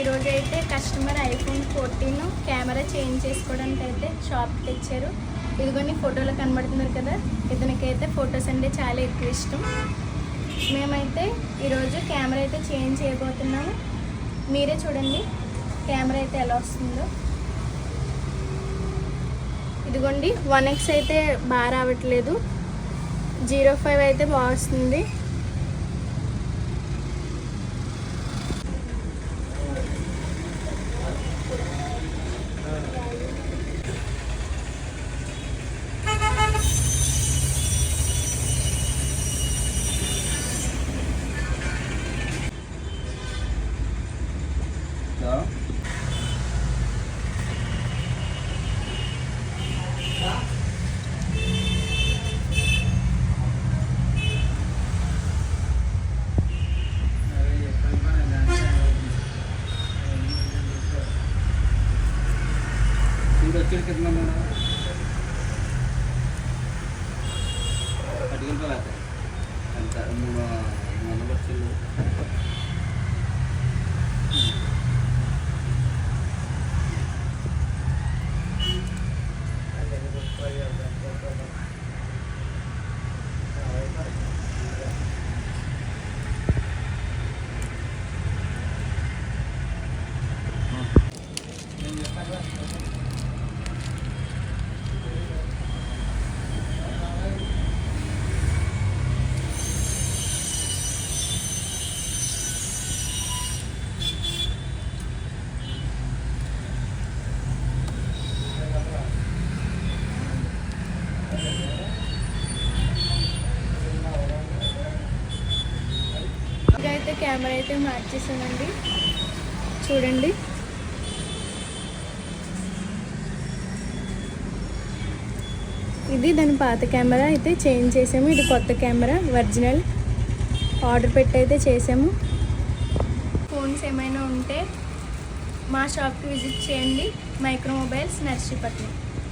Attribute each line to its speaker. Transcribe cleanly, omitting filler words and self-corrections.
Speaker 1: ఈరోజు అయితే customer iPhone 14 camera change చేసుకోవడానికి అయితే షాప్కి తెచ్చారు. ఇదిగోండి ఫోటోలో కనబడుతున్నారు కదా, ఇతనికైతే ఫొటోస్ అంటే చాలా ఎక్కువ ఇష్టం. మేమైతే ఈరోజు కెమెరా అయితే చేంజ్ చేయబోతున్నాము. మీరే చూడండి కెమెరా అయితే ఎలా వస్తుందో. ఇదిగోండి 1x అయితే బాగా రావట్లేదు, 05 అయితే బాగా వస్తుంది.
Speaker 2: कितना बना पटिकल पर आते हैं मतलब बच्चे लोग
Speaker 1: అయితే కెమెరా అయితే మార్చేసానండి. చూడండి ఇది దాని పాత కెమెరా అయితే చేంజ్ చేసాము. ఇది కొత్త కెమెరా ఒరిజినల్ ఆర్డర్ పెట్టి అయితే చేసాము. ఫోన్స్ ఏమైనా ఉంటే మా షాప్కి విజిట్ చేయండి. Micro mobiles Narsipatnam.